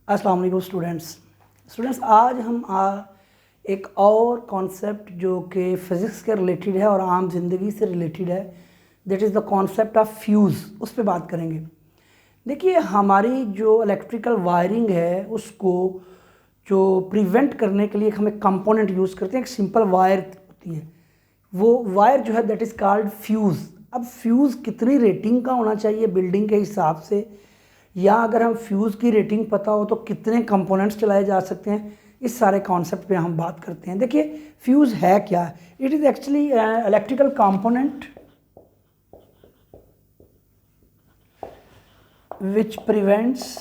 अस्सलाम वालेकुम स्टूडेंट्स आज हम एक और कॉन्सेप्ट जो कि फ़िज़िक्स के रिलेटेड है और आम ज़िंदगी से रिलेटेड है, that is the concept of fuse, उस पर बात करेंगे। देखिए, हमारी जो इलेक्ट्रिकल वायरिंग है उसको जो प्रिवेंट करने के लिए हम एक कंपोनेंट यूज़ करते हैं, एक सिंपल वायर होती है, वो वायर जो है दैट इज़ कॉल्ड फ्यूज़। अब फ्यूज़ कितनी रेटिंग का होना चाहिए बिल्डिंग के हिसाब से, या अगर हम फ्यूज़ की रेटिंग पता हो तो कितने कंपोनेंट्स चलाए जा सकते हैं, इस सारे कॉन्सेप्ट पे हम बात करते हैं। देखिए, फ्यूज़ है क्या? It is actually electrical component which prevents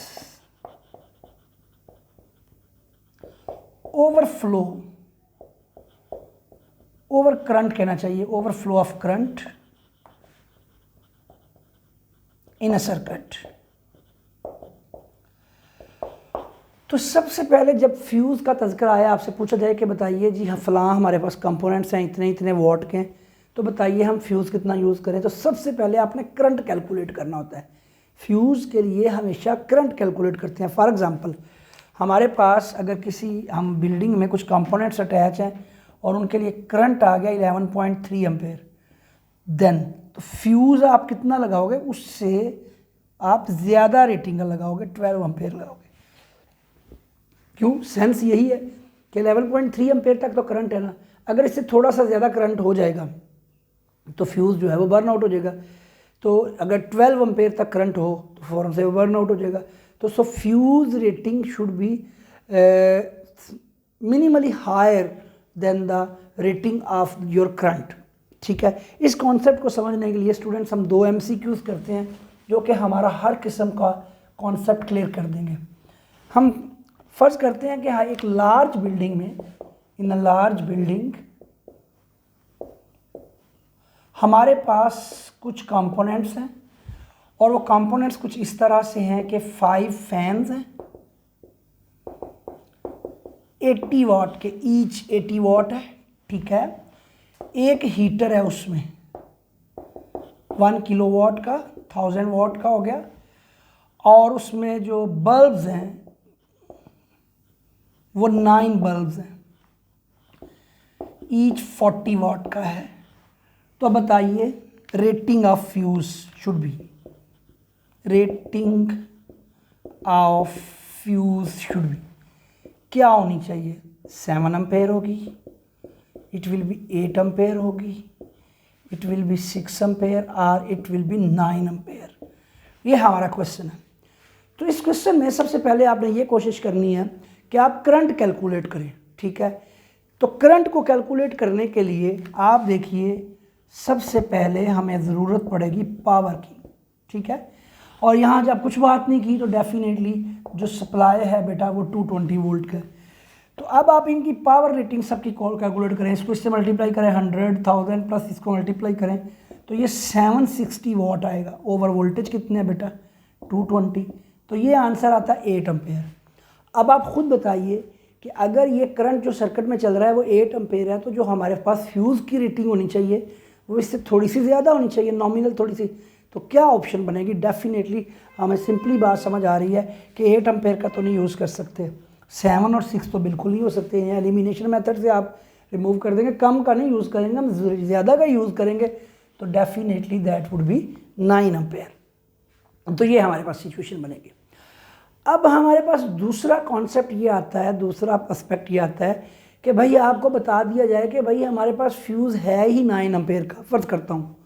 overflow, over current कहना चाहिए, overflow of current in a circuit. तो सबसे पहले जब फ्यूज़ का तज़किरा आया, आपसे पूछा जाए कि बताइए जी हाँ फ़लाँ हमारे पास कंपोनेंट्स हैं इतने इतने वॉट के, तो बताइए हम फ्यूज़ कितना यूज़ करें। तो सबसे पहले आपने करंट कैलकुलेट करना होता है। फ्यूज़ के लिए हमेशा करंट कैलकुलेट करते हैं। फॉर एग्ज़ाम्पल, हमारे पास अगर किसी हम बिल्डिंग में कुछ कंपोनेंट्स अटैच हैं और उनके लिए करंट आ गया 11.3 एम्पेयर, देन तो फ्यूज़ आप कितना लगाओगे, उससे आप ज़्यादा रेटिंग का लगाओगे, 12 एम्पेयर लगाओगे। क्यों? सेंस यही है कि 11.3 एम्पेयर तक तो करंट है ना, अगर इससे थोड़ा सा ज़्यादा करंट हो जाएगा तो फ्यूज़ जो है वो बर्न आउट हो जाएगा। तो अगर 12 एम्पेयर तक करंट हो तो फ़ौरन से वो बर्न आउट हो जाएगा। तो so fuse rating should be minimally higher than the rating of your current. ठीक है, इस कॉन्सेप्ट को समझने के लिए स्टूडेंट्स हम 2 MCQs करते हैं जो कि हमारा हर किस्म का कॉन्सेप्ट क्लियर कर देंगे। हम फर्ज करते हैं कि हाँ, एक लार्ज बिल्डिंग में, इन अ लार्ज बिल्डिंग हमारे पास कुछ कंपोनेंट्स हैं और वो कंपोनेंट्स कुछ इस तरह से हैं कि 5 फैंस हैं 80 वाट के, ईच 80 वाट है। ठीक है, एक हीटर है उसमें 1 किलोवाट का, 1000 वाट का हो गया, और उसमें जो बल्ब्स हैं वो 9 बल्ब्स हैं, ईच 40 वाट का है। तो बताइए rating of fuse should be, rating of fuse should be क्या होनी चाहिए? 7 एम्पेयर होगी, इट विल बी 8 एम्पेयर होगी, इट विल बी 6 एम्पेयर, और इट विल बी 9 एम्पेयर। ये हमारा क्वेश्चन है। तो इस क्वेश्चन में सबसे पहले आपने ये कोशिश करनी है कि आप करंट कैलकुलेट करें। ठीक है, तो करंट को कैलकुलेट करने के लिए आप देखिए, सबसे पहले हमें ज़रूरत पड़ेगी पावर की। ठीक है, और यहाँ जब कुछ बात नहीं की तो डेफिनेटली जो सप्लाई है बेटा वो 220 वोल्ट का है। तो अब आप इनकी पावर रेटिंग सबकी कैलकुलेट करें, इसको इससे मल्टीप्लाई करें 100,000 प्लस इसको मल्टीप्लाई करें तो ये 760 वाट आएगा। ओवर वोल्टेज कितने है बेटा? 220। तो ये आंसर आता है 8 एम्पेयर। अब आप खुद बताइए कि अगर ये करंट जो सर्किट में चल रहा है वो 8 एम्पेयर है, तो जो हमारे पास फ्यूज़ की रेटिंग होनी चाहिए वो इससे थोड़ी सी ज़्यादा होनी चाहिए, नॉमिनल थोड़ी सी। तो क्या ऑप्शन बनेगी? डेफिनेटली हमें सिंपली बात समझ आ रही है कि 8 एम्पेयर का तो नहीं यूज़ कर सकते, 7 और 6 तो बिल्कुल नहीं हो सकते हैं। एलिमिनेशन मेथड से आप रिमूव कर देंगे, कम का नहीं यूज़ करेंगे, हम ज़्यादा का यूज़ करेंगे, तो definitely that would be 9 ampere. तो ये हमारे पास सिचुएशन बनेगी। अब हमारे पास दूसरा कॉन्सेप्ट ये आता है, दूसरा एस्पेक्ट ये आता है कि भाई आपको बता दिया जाए कि भाई हमारे पास फ्यूज़ है ही 9 एम्पेयर का, फ़र्ज़ करता हूँ,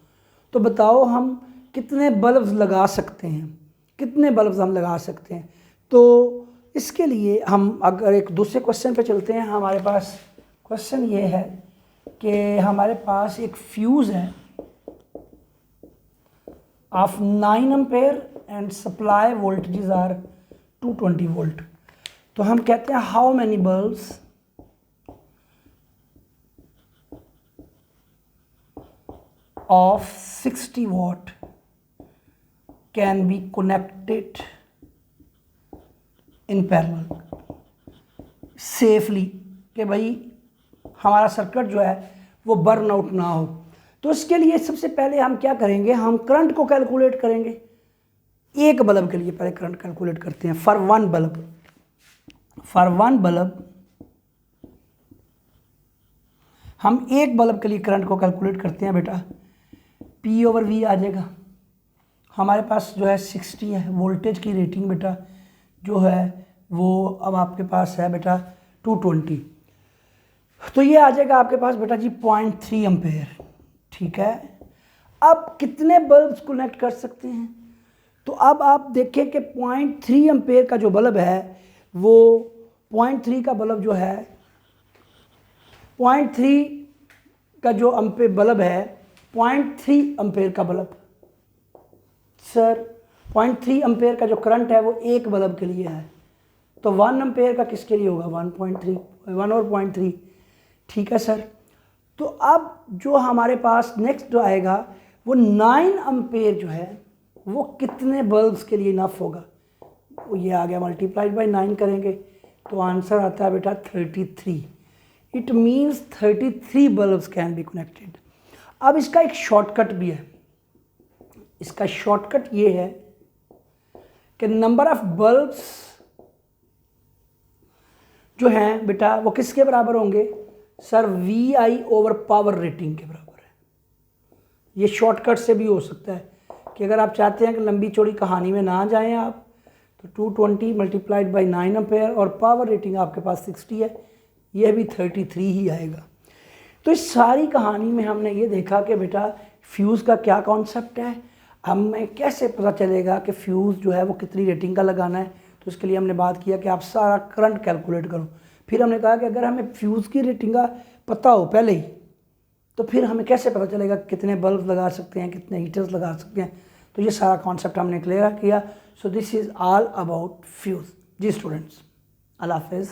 तो बताओ हम कितने बल्ब्स लगा सकते हैं, कितने बल्ब्स हम लगा सकते हैं। तो इसके लिए हम अगर एक दूसरे क्वेश्चन पे चलते हैं। हमारे पास क्वेश्चन ये है कि हमारे पास एक फ्यूज़ है of 9 ampere and supply voltages are 220 volt. तो हम कहते हैं how many bulbs of 60 watt can be connected in parallel safely, कि भाई हमारा सर्किट जो है वो बर्न आउट ना हो। तो इसके लिए सबसे पहले हम क्या करेंगे, हम करंट को कैलकुलेट करेंगे। एक बल्ब के लिए पहले करंट कैलकुलेट करते हैं for 1 bulb. For one bulb, हम एक बल्ब के लिए करंट को कैलकुलेट करते हैं बेटा, P/V आ जाएगा। हमारे पास जो है 60 है वोल्टेज की रेटिंग बेटा, जो है वो अब आपके पास है बेटा 220, तो ये आ जाएगा आपके पास बेटा जी 0.3 एम्पेयर। ठीक है, अब कितने बल्ब्स कनेक्ट कर सकते हैं? तो अब आप देखें कि 0.3 एम्पेयर का जो बल्ब है वो 0.3 का बल्ब जो है 0.3 का जो बल्ब है 0.3 एम्पेयर का बल्ब, सर 0.3 एम्पेयर का जो करंट है वो एक बल्ब के लिए है, तो 1 एम्पेयर का किसके लिए होगा? 1.3, 1 और 0.3। ठीक है सर, तो अब जो हमारे पास नेक्स्ट जो आएगा वो 9 एम्पेयर जो है वो कितने बल्ब्स के लिए इनफ होगा? वो ये आ गया, मल्टीप्लाइड बाय 9 करेंगे तो आंसर आता है बेटा 33। It means 33 bulbs can be connected. अब इसका एक शॉर्टकट भी है, इसका शॉर्टकट ये है कि नंबर ऑफ बल्ब्स जो हैं बेटा वो किसके बराबर होंगे? Sir VI over power rating के बराबर है। ये शॉर्टकट से भी हो सकता है कि अगर आप चाहते हैं कि लंबी चौड़ी कहानी में ना जाएं आप, तो 220 मल्टीप्लाइड बाई 9 एम्पेयर और पावर रेटिंग आपके पास 60 है, यह भी 33 ही आएगा। तो इस सारी कहानी में हमने ये देखा कि बेटा फ्यूज़ का क्या कॉन्सेप्ट है, हमें कैसे पता चलेगा कि फ्यूज़ जो है वो कितनी रेटिंग का लगाना है। तो इसके लिए हमने बात किया कि आप सारा करंट कैलकुलेट करो। फिर हमने कहा कि अगर हमें फ्यूज़ की रेटिंग का पता हो पहले ही, तो फिर हमें कैसे पता चलेगा कितने बल्ब लगा सकते हैं, कितने हीटर्स लगा सकते हैं। तो ये सारा कॉन्सेप्ट हमने क्लियर किया। So this is all about fuse. जी स्टूडेंट्स, अल्लाह हाफ़िज़।